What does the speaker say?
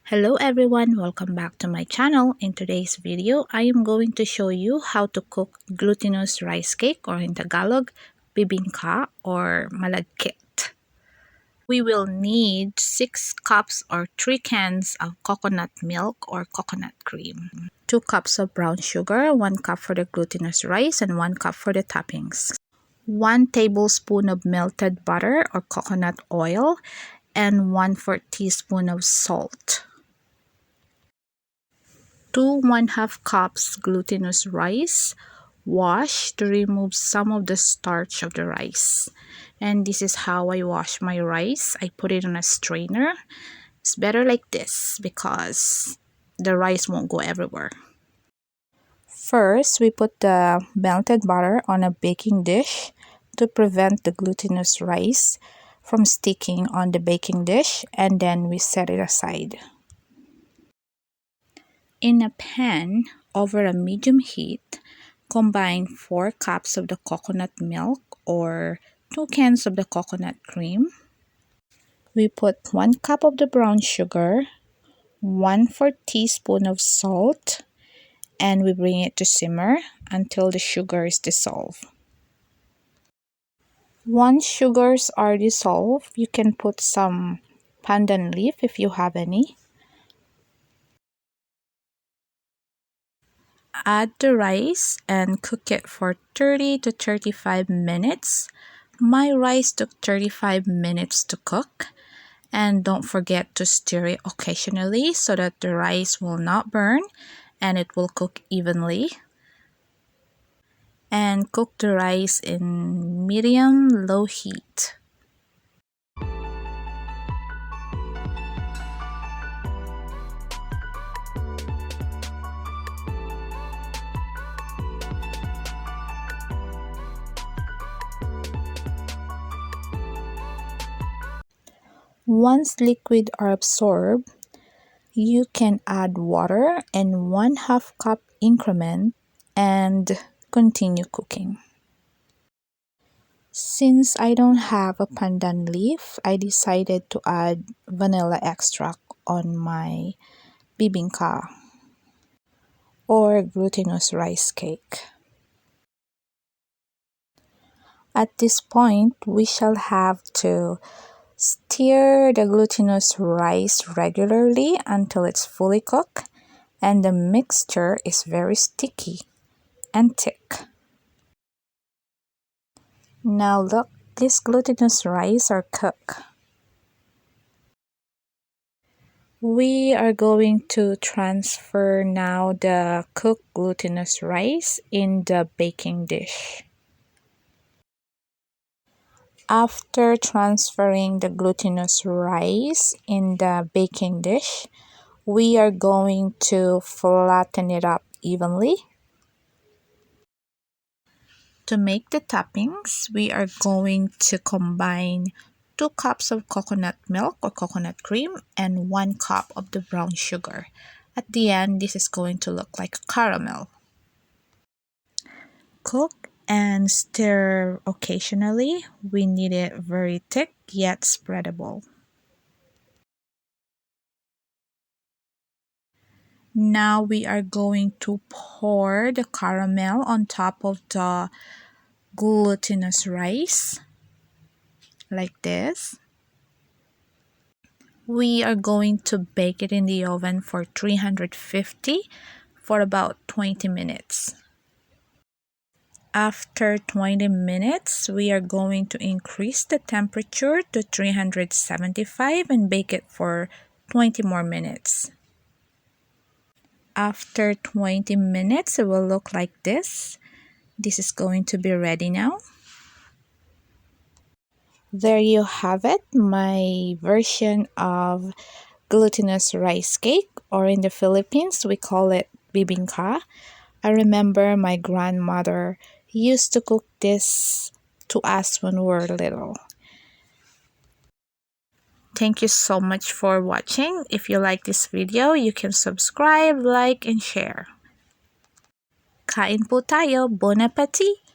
Hello everyone, welcome back to my channel. In today's video, I am going to show you how to cook glutinous rice cake, or in Tagalog, bibingka or malagkit. We will need 6 cups or 3 cans of coconut milk or coconut cream, 2 cups of brown sugar, 1 cup for the glutinous rice, and 1 cup for the toppings, 1 tablespoon of melted butter or coconut oil, and 1/4 teaspoon of salt. 2 1/2 cups glutinous rice, wash to remove some of the starch of the rice. And this is how I wash my rice. I put it on a strainer. It's better like this because the rice won't go everywhere. First, we put the melted butter on a baking dish to prevent the glutinous rice from sticking on the baking dish, and then we set it aside. In a pan over a medium heat, combine 4 cups of the coconut milk or 2 cans of the coconut cream. We put 1 cup of the brown sugar, 1/4 teaspoon of salt, and we bring it to simmer until the sugar is dissolved. Once sugars are dissolved, you can put some pandan leaf if you have any. Add the rice and cook it for 30 to 35 minutes. My rice took 35 minutes to cook. And don't forget to stir it occasionally so that the rice will not burn and it will cook evenly. And cook the rice in medium-low heat. Once liquid are absorbed, you can add water in 1/2 cup increment and continue cooking. Since I don't have a pandan leaf, I decided to add vanilla extract on my bibingka or glutinous rice cake. At this point, we shall have to stir the glutinous rice regularly until it's fully cooked and the mixture is very sticky and thick. Now look, this glutinous rice are cooked. We are going to transfer now the cooked glutinous rice in the baking dish. After transferring the glutinous rice in the baking dish, we are going to flatten it up evenly. To make the toppings, we are going to combine 2 cups of coconut milk or coconut cream and 1 cup of the brown sugar. At the end, this is going to look like caramel. Cook and stir occasionally. We need it very thick yet spreadable. Now we are going to pour the caramel on top of the glutinous rice like this. We are going to bake it in the oven for 350 for about 20 minutes. After 20 minutes, we are going to increase the temperature to 375 and bake it for 20 more minutes. After 20 minutes, it will look like this. This is going to be ready now. There you have it, my version of glutinous rice cake, or in the Philippines, we call it bibingka. I remember my grandmother used to cook this to us when we were little. Thank you so much for watching. If you like this video, you can subscribe, like, and share. Kain po tayo. Bon appetit!